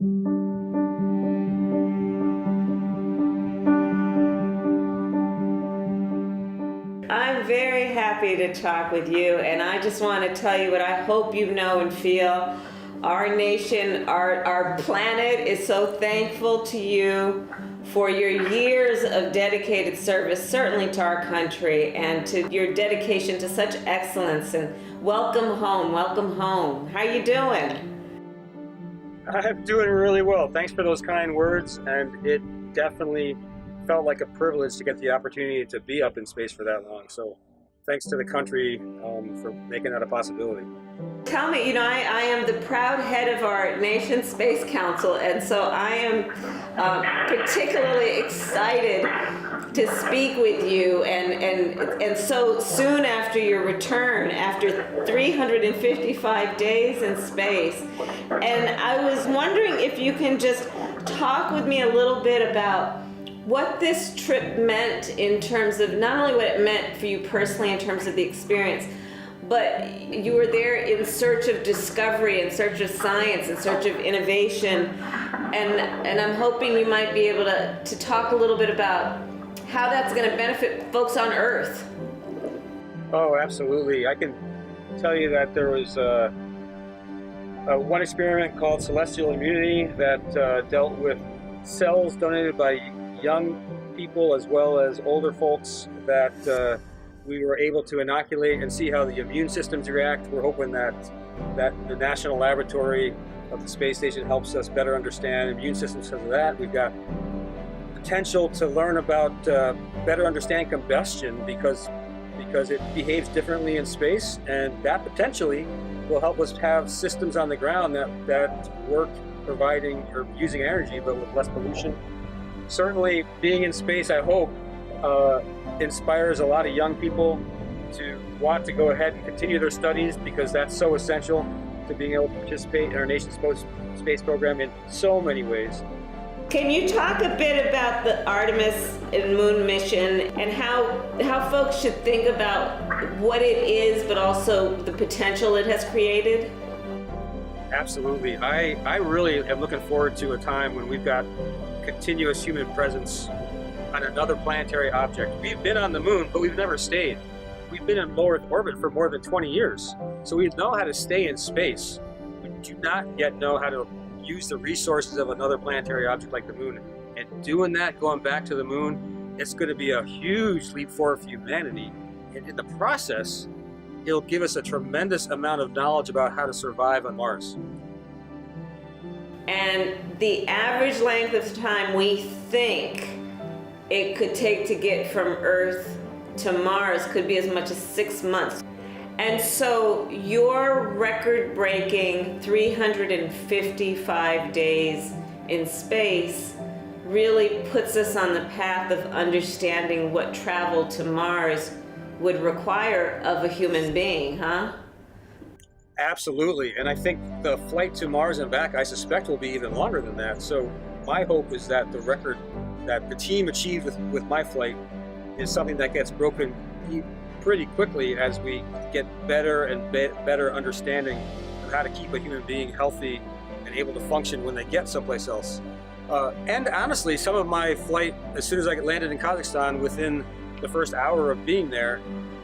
I'm very happy to talk with you, and I just want to tell you what I hope you know and feel. Our nation, our planet is so thankful to you for your years of dedicated service, certainly to our country, and to your dedication to such excellence. And welcome home, welcome home. How you doing? I'm doing really well. Thanks for those kind words, and it definitely felt like a privilege to get the opportunity to be up in space for that long. So thanks to the country for making that a possibility. Tell me, I am the proud head of our nation's Space Council, and so I am particularly excited to speak with you, and so soon after your return, after 355 days in space. And I was wondering if you can just talk with me a little bit about what this trip meant in terms of not only what it meant for you personally in terms of the experience, but you were there in search of discovery, in search of science, in search of innovation. And I'm hoping you might be able to talk a little bit about how that's going to benefit folks on Earth. Oh, absolutely. I can tell you that there was one experiment called celestial immunity that dealt with cells donated by young people as well as older folks that we were able to inoculate and see how the immune systems react. We're hoping that the National Laboratory of the Space Station helps us better understand immune systems because of that. We've got potential to learn about better understand combustion because it behaves differently in space, and that potentially will help us have systems on the ground that work providing or using energy but with less pollution. Certainly being in space, I hope, inspires a lot of young people to want to go ahead and continue their studies because that's so essential to being able to participate in our nation's space program in so many ways. Can you talk a bit about the Artemis and Moon mission and how folks should think about what it is, but also the potential it has created? Absolutely. I really am looking forward to a time when we've got continuous human presence on another planetary object. We've been on the moon, but we've never stayed. We've been in low Earth orbit for more than 20 years. So we know how to stay in space. We do not yet know how to use the resources of another planetary object like the moon. And doing that, going back to the moon, it's going to be a huge leap forward for humanity. And in the process, it'll give us a tremendous amount of knowledge about how to survive on Mars. And the average length of time we think it could take to get from Earth to Mars could be as much as 6 months. And so your record-breaking 355 days in space really puts us on the path of understanding what travel to Mars would require of a human being, huh? Absolutely, and I think the flight to Mars and back, I suspect, will be even longer than that. So my hope is that the record that the team achieved with my flight is something that gets broken pretty quickly as we get better and better understanding of how to keep a human being healthy and able to function when they get someplace else. And honestly, some of my flight, as soon as I landed in Kazakhstan, within the first hour of being there,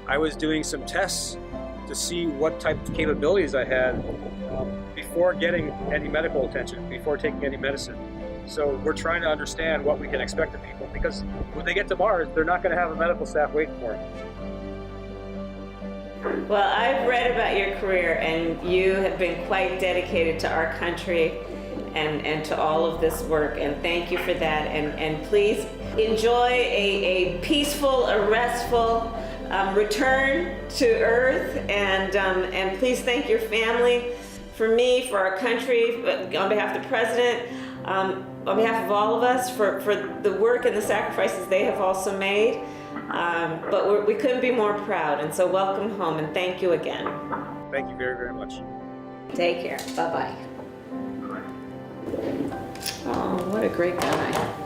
I was doing some tests to see what type of capabilities I had before getting any medical attention, before taking any medicine. So we're trying to understand what we can expect of people, because when they get to Mars, they're not going to have a medical staff waiting for them. Well, I've read about your career, and you have been quite dedicated to our country and to all of this work, and thank you for that. And please enjoy a peaceful, a restful return to Earth, and please thank your family for me, for our country, on behalf of the President, on behalf of all of us, for the work and the sacrifices they have also made. But we couldn't be more proud, and so welcome home, and thank you again. Thank you very, very much. Take care. Bye-bye. Oh, what a great guy.